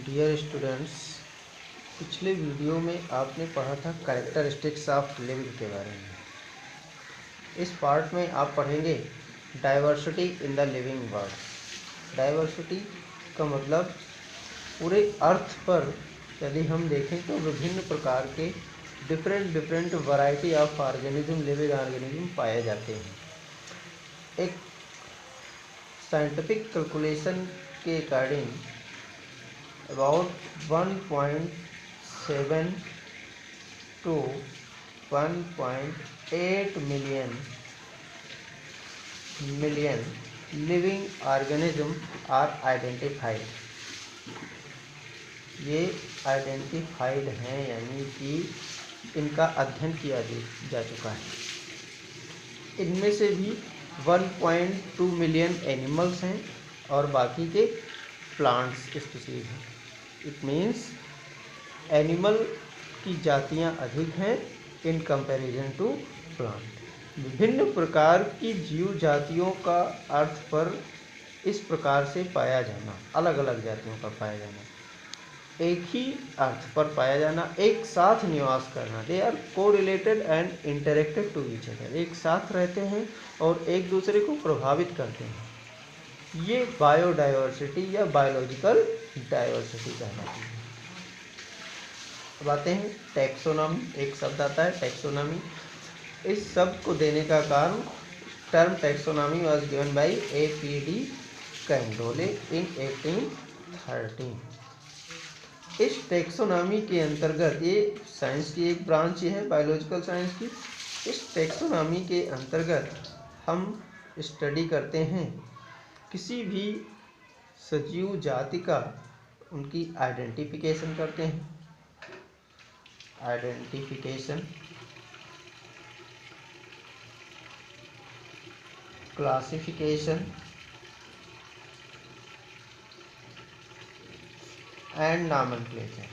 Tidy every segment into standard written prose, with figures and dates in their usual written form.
Dear students, पिछले video में आपने पढ़ा था कैरेक्टरिस्टिक्स ऑफ लिविंग के बारे में। इस पार्ट में आप पढ़ेंगे diversity in the living world. Diversity का मतलब पूरे अर्थ पर यदि हम देखें तो विभिन्न प्रकार के different variety of organism, living organism पाए जाते हैं। एक साइंटिफिक कैलकुलेशन के according about 1.7 to 1.8 million living organism are identified। ये आइडेंटिफाइड हैं, यानी कि इनका अध्ययन किया जा चुका है। इनमें से भी 1.2 मिलियन एनिमल्स हैं और बाकी के प्लांट्स स्पीशीज हैं। इट मीन्स एनिमल की जातियां अधिक हैं इन कंपैरिजन टू प्लांट। विभिन्न प्रकार की जीव जातियों का अर्थ पर इस प्रकार से पाया जाना, अलग अलग जातियों का पाया जाना, एक ही अर्थ पर पाया जाना, एक साथ निवास करना। They are correlated and interacted to each other. एक साथ रहते हैं और एक दूसरे को प्रभावित करते हैं। ये बायोडाइवर्सिटी या बायोलॉजिकल डाइवर्सिटी कहलाती है। अब आते हैं टैक्सोनॉमी। एक शब्द आता है टैक्सोनॉमी। इस शब्द को देने का कारण term taxonomy was given by A.P.D. कैंडोले इन 1813। इस टैक्सोनॉमी के अंतर्गत, ये साइंस की एक ब्रांच है, बायोलॉजिकल साइंस की। इस टैक्सोनॉमी के अंतर्गत हम स्टडी करते हैं किसी भी सजीव जाति का, उनकी आइडेंटिफिकेशन करते हैं। Identification, classification and nomenclature.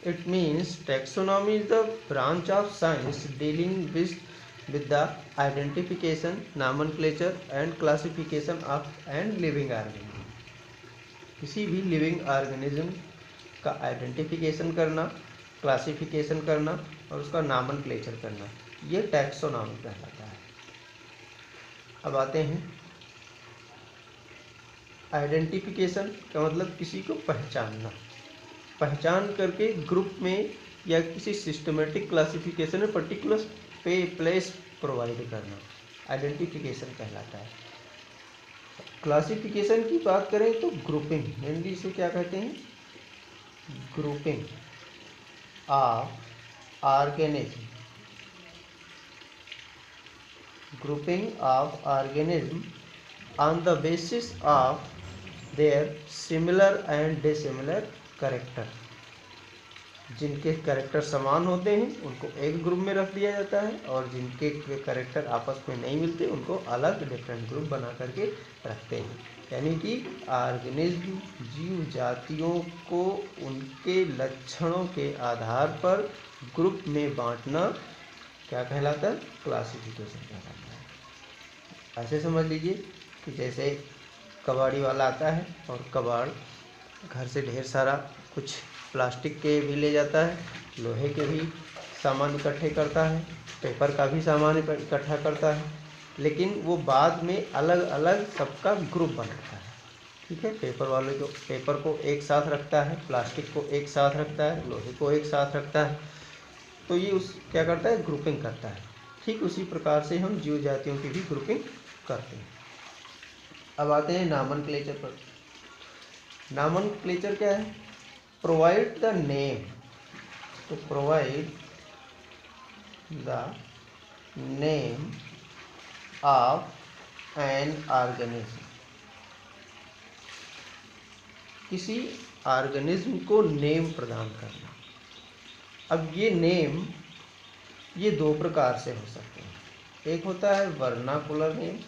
It means taxonomy is the branch of science dealing with the identification, nomenclature and classification of and living organism। किसी भी लिविंग ऑर्गेनिज्म का आइडेंटिफिकेशन करना, क्लासिफिकेशन करना और उसका नॉमेनक्लेचर करना, ये टैक्सोनॉमी कहलाता है। अब आते हैं आइडेंटिफिकेशन का मतलब किसी को पहचानना, पहचान करके ग्रुप में या किसी सिस्टमेटिक क्लासिफिकेशन में पर्टिकुलर प्लेस प्रोवाइड करना, आइडेंटिफिकेशन कहलाता है। क्लासिफिकेशन की बात करें तो ग्रुपिंग, हिंदी से क्या कहते हैं, grouping of organism, grouping of organism on the basis of their similar and dissimilar character. जिनके कैरेक्टर समान होते हैं उनको एक ग्रुप में रख दिया जाता है, और जिनके कैरेक्टर आपस में नहीं मिलते उनको अलग डिफरेंट ग्रुप बना करके रखते हैं। यानी कि ऑर्गेनिज्म, जीव जातियों को उनके लक्षणों के आधार पर ग्रुप में बांटना क्या कहलाता है, क्लासिफिकेशन कहलाता है। ऐसे समझ लीजिए कि जैसे कबाड़ी वाला आता है और कबाड़ घर से ढेर सारा कुछ प्लास्टिक के भी ले जाता है, लोहे के भी सामान इकट्ठे करता है, पेपर का भी सामान इकट्ठा करता है, लेकिन वो बाद में अलग अलग सबका ग्रुप बनाता है। ठीक है, पेपर वाले को पेपर को एक साथ रखता है, प्लास्टिक को एक साथ रखता है, लोहे को एक साथ रखता है, तो ये क्या करता है, ग्रुपिंग करता है। ठीक उसी प्रकार से हम जीव जातियों की भी ग्रुपिंग करते हैं। अब आते हैं नॉमेनक्लेचर पर। नॉमेनक्लेचर क्या है, प्रोवाइड द नेम, तो provide the name of an organism, किसी ऑर्गेनिज्म को नेम प्रदान करना। अब ये नेम, ये दो प्रकार से हो सकते हैं। एक होता है वर्नाकुलर नेम,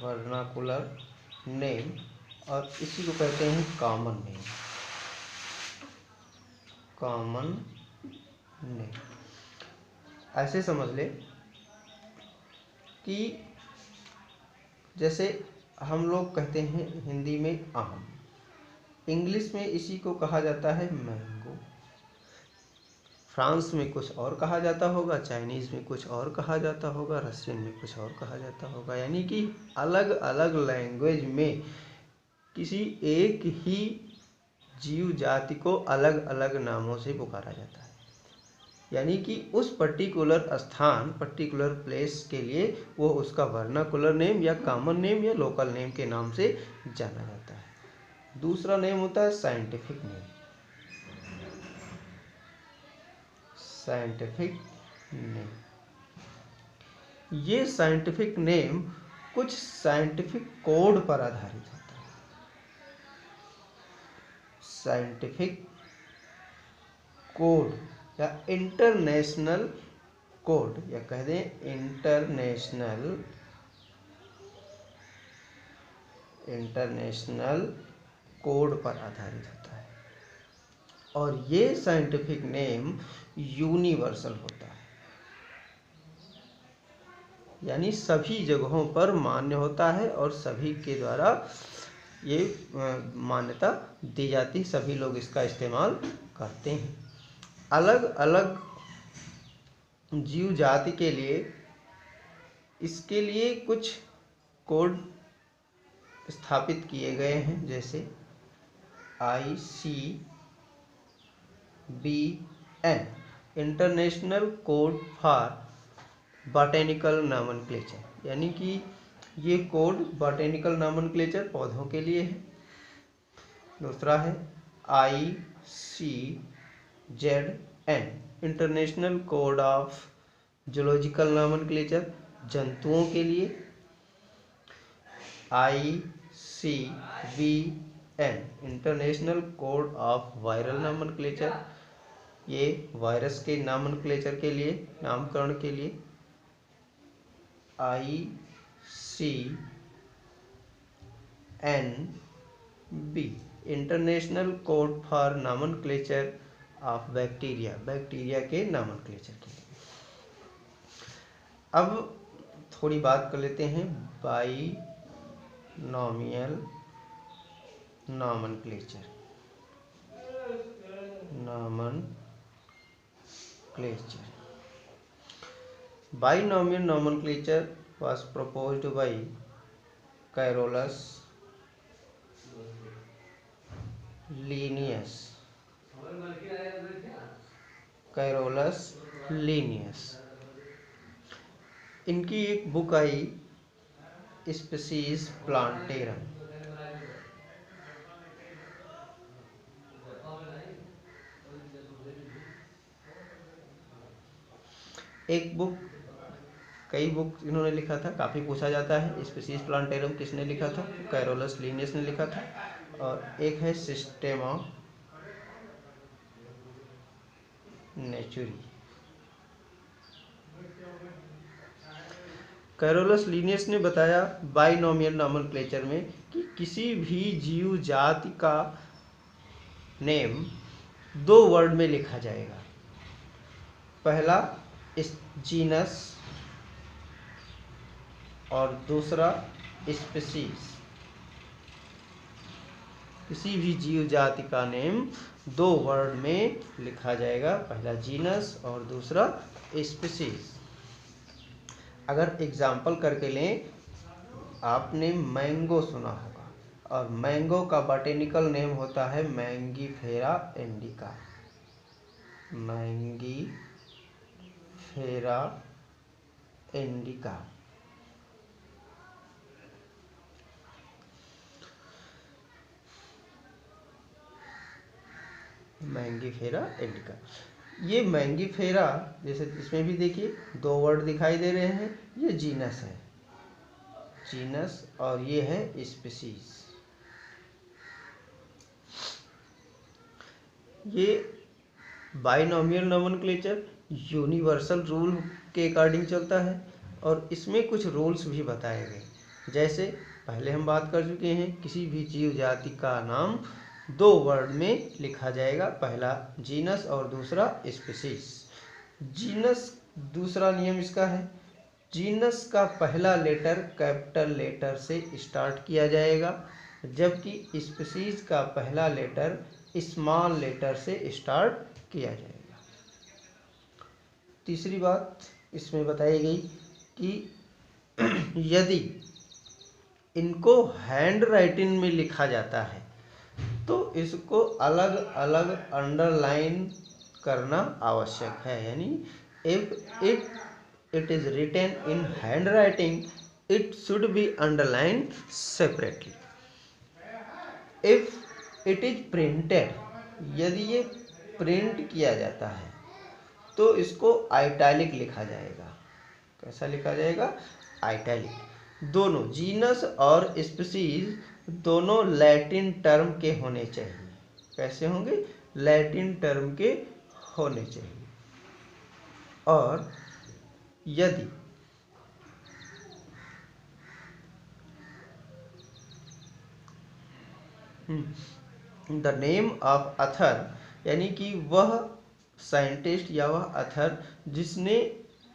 वर्नाकुलर नेम, और इसी को कहते हैं कॉमन नेम, कॉमन नेम। ऐसे समझ ले कि जैसे हम लोग कहते हैं हिंदी में आम, इंग्लिश में इसी को कहा जाता है मैंगो, फ्रांस में कुछ और कहा जाता होगा, चाइनीज़ में कुछ और कहा जाता होगा, रशियन में कुछ और कहा जाता होगा। यानी कि अलग अलग लैंग्वेज में किसी एक ही जीव जाति को अलग अलग नामों से पुकारा जाता है। यानी कि उस पर्टिकुलर स्थान, पर्टिकुलर प्लेस के लिए वो उसका वर्नाकुलर नेम या कॉमन नेम या लोकल नेम के नाम से जाना जाता है। दूसरा नेम होता है साइंटिफिक नेम। साइंटिफिक नेम, ये साइंटिफिक नेम कुछ साइंटिफिक कोड पर आधारित होता है। साइंटिफिक कोड या इंटरनेशनल कोड, या कह दें इंटरनेशनल कोड पर आधारित होता है। और ये साइंटिफिक नेम यूनिवर्सल होता है, यानी सभी जगहों पर मान्य होता है और सभी के द्वारा ये मान्यता दी जाती है, सभी लोग इसका इस्तेमाल करते हैं। अलग अलग जीव जाति के लिए इसके लिए कुछ कोड स्थापित किए गए हैं, जैसे ICBN, international code for botanical nomenclature, यानी कि ये कोड बॉटेनिकल नॉमेनक्लेचर पौधों के लिए है। दूसरा है ICZN, international code of zoological nomenclature, जंतुओं के लिए। ICVN, international code of viral nomenclature, ये वायरस के नॉमेनक्लेचर के लिए, नामकरण के लिए। ICNB, international code for nomenclature of bacteria, bacteria के नॉमेनक्लेचर के लिए। अब थोड़ी बात कर लेते हैं binomial nomenclature. Binomial nomenclature was proposed by Carolus Linnaeus। इनकी एक बुक आई स्पीसीज प्लांटेरम। एक बुक, कई बुक इन्होंने लिखा था, काफ़ी पूछा जाता है। स्पीसीज प्लांटेरम किसने लिखा था? कैरोलस लीनियस ने लिखा था। और एक है सिस्टेमा नेचुरी। कैरोलस लीनियस ने बताया बाइनोमियल नॉमेनक्लेचर में कि किसी भी जीव जाति का नेम 2 वर्ड में लिखा जाएगा। पहला जीनस और दूसरा स्पीसीज। किसी भी जीव जाति का नेम 2 वर्ड में लिखा जाएगा, पहला जीनस और दूसरा स्पीसीज। अगर एग्जाम्पल करके लें, आपने मैंगो सुना होगा, और मैंगो का बॉटेनिकल नेम होता है Mangifera indica. Mangifera indica. Mangifera indica, ये मैंगीफेरा, जैसे इसमें भी देखिए 2 वर्ड दिखाई दे रहे हैं। ये जीनस है, जीनस, और ये है स्पीसीज। ये बाइनोमियल नॉमेनक्लेचर यूनिवर्सल रूल के अकॉर्डिंग चलता है, और इसमें कुछ रूल्स भी बताए गए। जैसे पहले हम बात कर चुके हैं, किसी भी जीव जाति का नाम 2 वर्ड में लिखा जाएगा, पहला जीनस और दूसरा स्पीसीज। जीनस, दूसरा नियम इसका है जीनस का पहला लेटर कैपिटल लेटर से स्टार्ट किया जाएगा, जबकि स्पीशीज का पहला लेटर स्मॉल लेटर से स्टार्ट किया जाएगा। तीसरी बात इसमें बताई गई कि यदि इनको हैंड राइटिंग में लिखा जाता है तो इसको अलग अलग अंडरलाइन करना आवश्यक है। यानी if it is written in hand writing it should be underlined separately. If it is printed, यदि ये प्रिंट किया जाता है तो इसको आइटैलिक लिखा जाएगा। कैसा लिखा जाएगा? आइटैलिक। दोनों जीनस और स्पीशीज दोनों लैटिन टर्म के होने चाहिए। कैसे होंगे? लैटिन टर्म के होने चाहिए। और यदि द नेम ऑफ अथर, यानी कि वह साइंटिस्ट या वह अथर जिसने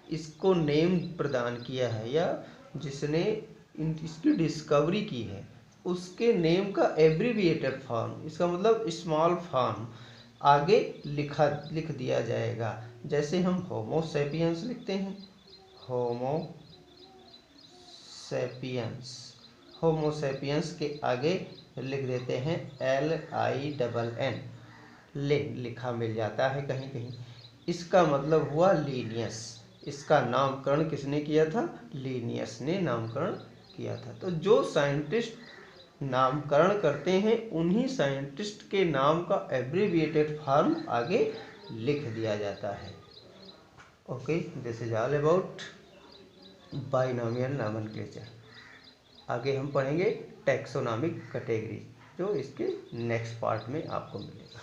इसको नेम प्रदान किया है या जिसने इसकी डिस्कवरी की है, उसके नेम का एब्रीविएटेड फॉर्म, इसका मतलब स्मॉल फॉर्म आगे लिख दिया जाएगा। जैसे हम होमो सेपियंस लिखते हैं, होमो सेपियंस के आगे लिख देते हैं LINN, लिखा मिल जाता है कहीं कहीं। इसका मतलब हुआ लीनियस। इसका नामकरण किसने किया था? लीनियस ने नामकरण किया था। तो जो साइंटिस्ट नामकरण करते हैं उन्हीं साइंटिस्ट के नाम का एब्रीविएटेड फॉर्म आगे लिख दिया जाता है। Okay, this is all about binomial nomenclature. आगे हम पढ़ेंगे टैक्सोनॉमिक कैटेगरी, जो इसके नेक्स्ट पार्ट में आपको मिलेगा।